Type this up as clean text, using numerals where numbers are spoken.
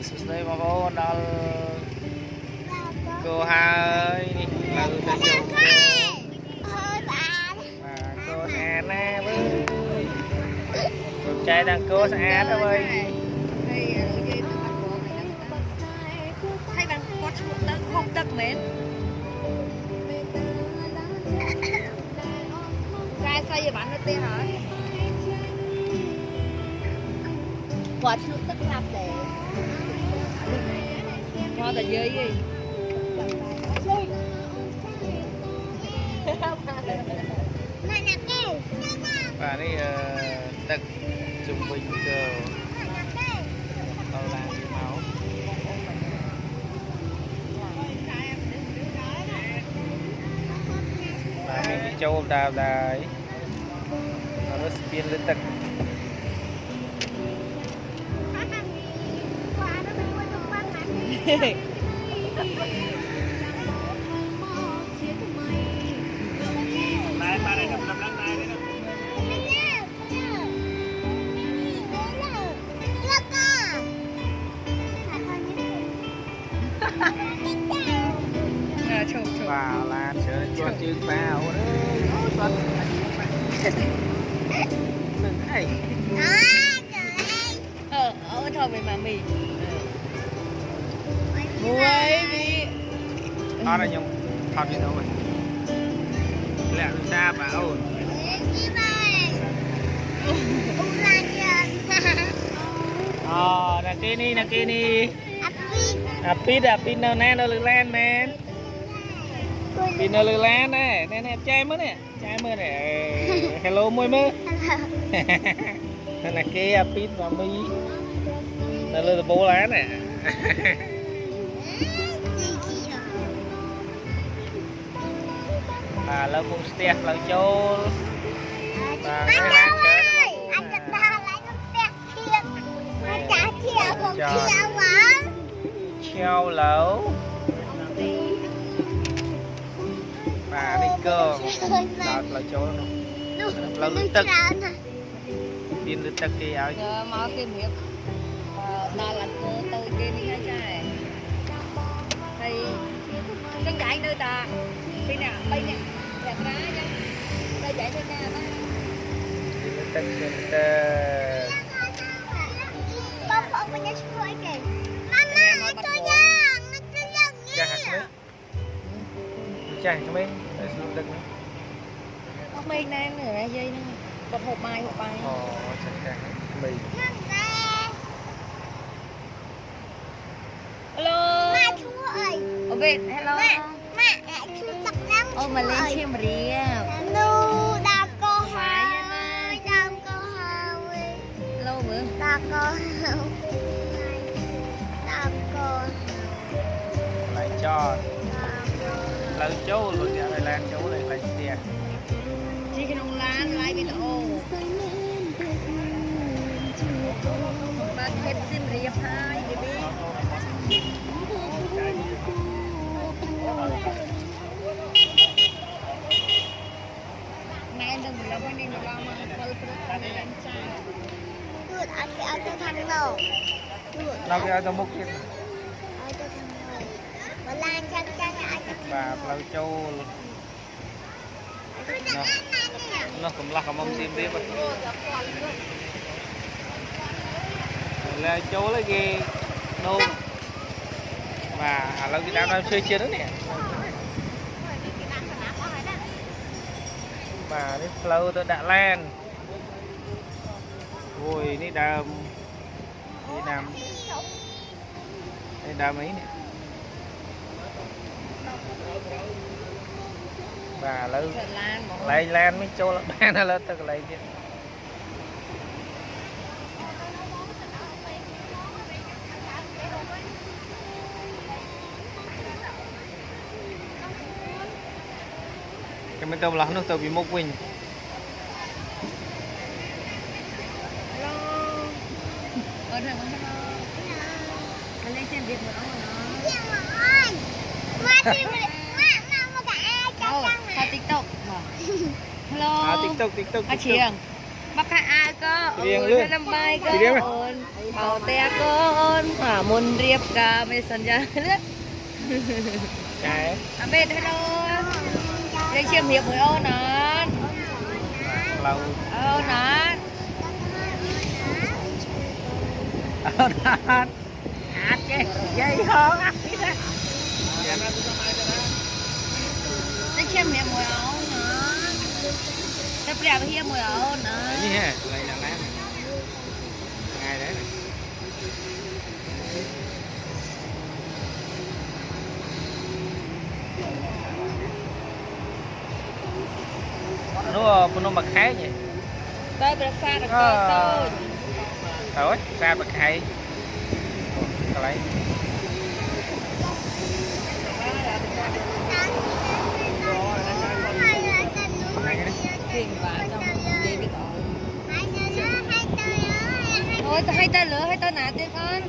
sụt đây mà cô nó cô hai là từ từ mà cô sẽ nè với con trai đang cô sẽ đó với hay bạn có không tật mến trai sao vậy bạn nói tiền hả quả chút tức lắm để cho là dưới gì và đây tật trung bình cơ tao làm gì máu và mình đi châu đào đài nó rất spiên lên tật vào là chơi cho chữ vào đấy đừng hay thôi về mà mì muối đi đó là nhung thật như đâu rồi lẹ ra bảo nè kia đi apit nào nè nó lực lan men pin nó lực lan nè nè trai mới nè hello môi mơ là kia apit và mi nó lực bố lá nè và lâu cũng stick lâu châu và cái lá treo lẩu và đi cơm đợt là chỗ lâu nước tức pin nước tức kia áo mau tìm hiểu đó là cô tôi kia đi hết trai thì chân chạy nơi ta đi nè bây nè đẹp ra nha đây chạy trên nhà ta pin nước tức chai cho mấy để xuống đất nữa không mì nè nữa ra dây nữa còn hộp bài chắc chắn mì hello ok hello ô mà lên xem rìa lâu bữa lại cho lần châu luôn nha này lan châu này lại xe chỉ cái nông lan lại bên ô mà thêm xem rìa hai đi đi này đừng làm cái này làm mà kalau perut làm chay good ăn cái thằng nào nó cái auto múc kia và lâu châu nó cũng là không tìm biết là châu lấy gì nô và lâu cái đám chơi chưa đó nè và đi lâu tôi đã lan rồi đi đàm ấy nè và lấy lan mới cho là ban nó lên từ lấy chứ cái bên trong là nó từ bị mốc quỳnh lên xem việc của nó TikTok hello TikTok chị à Bắc Hải ai có Riêng ôn luôn. hay năm bay có Riêng à? ôn hào te có ôn hả môn riệp cả mê sân ra lướt Cái à bên hello đây chiêm hiệp với ôn nè lâu ôn nè chứ dây hơn đây chiêm hiệp với ôn nè đây bèo hiệp với ôn nè như ha đây là lá này ngay đấy này nó bạc khái vậy tôi bật pha được tôi thôi ra bạc khai lấy thuyền vả trong dây biết ổn thôi hai tay lửa hai tay nã tiếp con